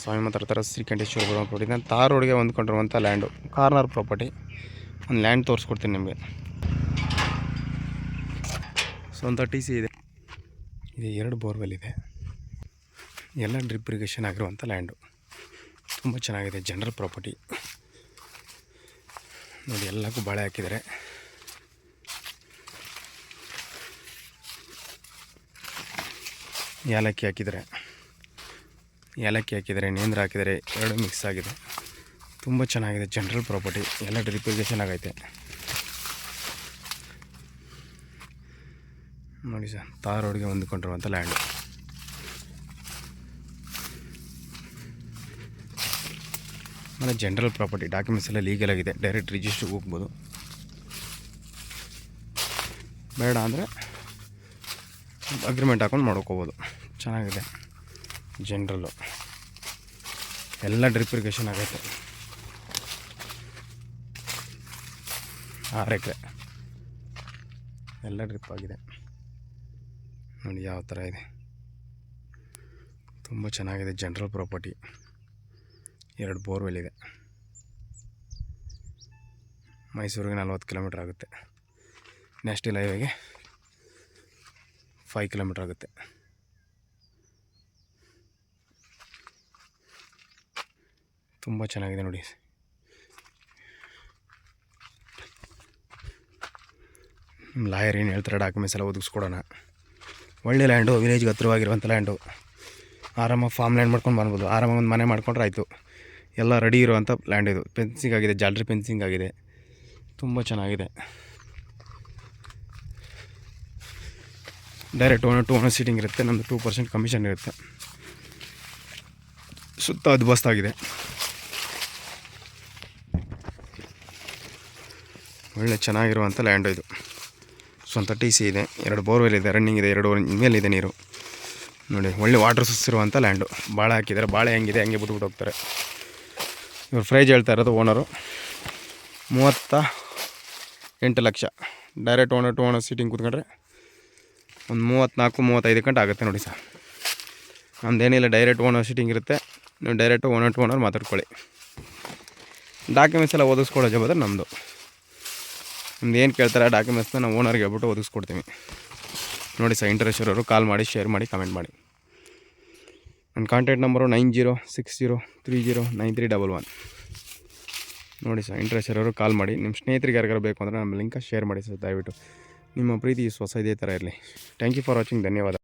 ಸ್ವಾಮಿ ಮಾತಾಡ್ತಾರೆ ಶ್ರೀಕಂಠೇಶ್ವರ ಪ್ರಾಪರ್ಟಿ ತಾರ್ ರೋಡ್ಗೆ ಹೊಂದ್ಕೊಂಡಿರುವಂಥ land, corner property. ಒಂದು ಲ್ಯಾಂಡ್ ತೋರಿಸ್ಕೊಡ್ತೀನಿ ನಿಮಗೆ. ಸ್ವಂತ TC ಇದೆ. ಇದು 2 ಬೋರ್ವೆಲ್ ಇದೆ. ಎಲ್ಲ ಡ್ರಿಪ್ ಇರಿಗೇಷನ್ ಆಗಿರುವಂಥ ಲ್ಯಾಂಡು, ತುಂಬ ಚೆನ್ನಾಗಿದೆ. ಜನರಲ್ ಪ್ರಾಪರ್ಟಿ ನೋಡಿ, ಎಲ್ಲಕ್ಕೂ ಬಾಳೆ ಹಾಕಿದ್ದಾರೆ. ಏಲಕ್ಕಿ ಹಾಕಿದ್ದಾರೆ, ನೇಂದ್ರ ಹಾಕಿದ್ದಾರೆ, 2 ಮಿಕ್ಸ್ ಆಗಿದೆ. ತುಂಬ ಚೆನ್ನಾಗಿದೆ. ಜನರಲ್ ಪ್ರಾಪರ್ಟಿ, ಎಲ್ಲ ಡ್ರಿಪ್ ಇರಿಗೇಷನ್ ಆಗೈತೆ ನೋಡಿ ಸರ್. ತಾರ್ ರೋಡ್ಗೆ ಹೊಂದ್ಕೊಂಡಿರುವಂಥ ಲ್ಯಾಂಡು. ಆಮೇಲೆ ಜನರಲ್ ಪ್ರಾಪರ್ಟಿ ಡಾಕ್ಯುಮೆಂಟ್ಸ್ ಎಲ್ಲ ಲೀಗಲ್ ಆಗಿದೆ. ಡೈರೆಕ್ಟ್ ರಿಜಿಸ್ಟ್ರಿಗೆ ಹೋಗ್ಬೋದು. ಬೇಡ ಅಂದರೆ ಅಗ್ರಿಮೆಂಟ್ ಹಾಕೊಂಡು ಮಾಡ್ಕೋಬೋದು. ಚೆನ್ನಾಗಿದೆ. ಜನರಲ್ಲು ಎಲ್ಲ ಡ್ರಿಪ್ ಇರಿಗೇಷನ್ ಆಗೈತೆ. 6 ಎಕರೆ ಎಲ್ಲ ಡ್ರಿಪ್ ಆಗಿದೆ ನೋಡಿ ಯಾವ ಥರ ಇದೆ. ತುಂಬ ಚೆನ್ನಾಗಿದೆ. ಜನರಲ್ ಪ್ರಾಪರ್ಟಿ, 2 ಬೋರ್ವೆಲ್ ಇದೆ. ಮೈಸೂರಿಗೆ 40 ಕಿಲೋಮೀಟ್ರ್ ಆಗುತ್ತೆ. ನ್ಯಾಷನಲ್ ಹೈವೇಗೆ 5 ಕಿಲೋಮೀಟ್ರ್ ಆಗುತ್ತೆ. ತುಂಬ ಚೆನ್ನಾಗಿದೆ ನೋಡಿ. ಲಾಯರ್ ಏನು ಹೇಳ್ತಾರೆ ಡಾಕ್ಯುಮೆಂಟ್ಸ್ ಎಲ್ಲ ಒದಗಿಸ್ಕೊಡೋಣ. ಒಳ್ಳೆ ಲ್ಯಾಂಡು, ವಿಲೇಜ್ಗೆ ಹತ್ರವಾಗಿರುವಂಥ ಲ್ಯಾಂಡು. ಆರಾಮಾಗಿ ಫಾರ್ಮ್ ಲ್ಯಾಂಡ್ ಮಾಡ್ಕೊಂಡು ಬರ್ಬೋದು. ಆರಾಮಾಗಿ ಒಂದು ಮನೆ ಮಾಡ್ಕೊಂಡ್ರೆ ಆಯಿತು. ಎಲ್ಲ ರೆಡಿ ಇರುವಂಥ ಲ್ಯಾಂಡ್ ಇದು. ಫೆನ್ಸಿಂಗ್ ಆಗಿದೆ, ಜಾಲರಿ ಫೆನ್ಸಿಂಗ್ ಆಗಿದೆ. ತುಂಬ ಚೆನ್ನಾಗಿದೆ. Direct owner to owner seating ಇರುತ್ತೆ. ನಮ್ಮದು 2% ಕಮಿಷನ್ ಇರುತ್ತೆ. ಸುತ್ತ ಅದ್ಬಸ್ತಾಗಿದೆ. ಒಳ್ಳೆ ಚೆನ್ನಾಗಿರುವಂಥ ಲ್ಯಾಂಡು ಇದು. ಸ್ವಂತ TC ಇದೆ. 2 ಬೋರ್ವೆಲ್ ಇದೆ, ರನ್ನಿಂಗ್ ಇದೆ. 2 ಮೇಲೆ ಇದೆ ನೀರು ನೋಡಿ. ಒಳ್ಳೆ ವಾಟರ್ ಸೋರ್ಸ್ ಇರುವಂಥ ಲ್ಯಾಂಡು. ಬಾಳೆ ಹಾಕಿದ್ದಾರೆ. ಬಾಳೆ ಹೆಂಗಿದೆ ಹಂಗೆ ಬಿಟ್ಬಿಟ್ಟು ಹೋಗ್ತಾರೆ. ಇವ್ರು ಪ್ರೈಜ್ ಹೇಳ್ತಾ ಇರೋದು ಓನರು 38 ಲಕ್ಷ. Direct owner to owner seating ಕೂತ್ಕೊಂಡ್ರೆ ಒಂದು 34-35 ಗಂಟೆ ಆಗುತ್ತೆ ನೋಡಿ ಸರ್. ನಮ್ದೇನಿಲ್ಲ, ಡೈರೆಕ್ಟ್ ಓನರ್ ಸೀಟಿಂಗ್ ಇರುತ್ತೆ. ನೀವು ಡೈರೆಕ್ಟು ಓನರ್ ಟು ಓನರ್ ಮಾತಾಡ್ಕೊಳ್ಳಿ. ಡಾಕ್ಯುಮೆಂಟ್ಸ್ ಎಲ್ಲ ಓದಿಸ್ಕೊಳ್ಳೋ ಜವಾಬ್ದಾರಿ ನಮ್ಮದು. ನಿಮ್ದು ಏನು ಕೇಳ್ತಾರೆ ಡಾಕ್ಯುಮೆಂಟ್ಸ್ನ ನಾವು ಓನರ್ಗೆ ಹೇಳ್ಬಿಟ್ಟು ಒದಗಿಸ್ಕೊಡ್ತೀವಿ ನೋಡಿ ಸರ್. ಇಂಟ್ರೆಸ್ಟ್ ಇರೋರು ಕಾಲ್ ಮಾಡಿ, ಶೇರ್ ಮಾಡಿ, ಕಮೆಂಟ್ ಮಾಡಿ. ನನ್ನ ಕಾಂಟ್ಯಾಕ್ಟ್ ನಂಬರು 9060309311 ನೋಡಿ ಸರ್. ಇಂಟ್ರೆಸ್ಟ್ ಇರೋರು ಕಾಲ್ ಮಾಡಿ. ನಿಮ್ಮ ಸ್ನೇಹಿತರಿಗೆ ಯಾರಿಗಾರು ಬೇಕು ಅಂದರೆ ನಮ್ಮ ಲಿಂಕ ಶೇರ್ ಮಾಡಿ ಸರ್. ದಯವಿಟ್ಟು ನಿಮ್ಮ ಪ್ರೀತಿ ವಿಶ್ವಾಸ ಇದೇ ಥರ ಇರಲಿ. Thank you for watching. ಧನ್ಯವಾದ.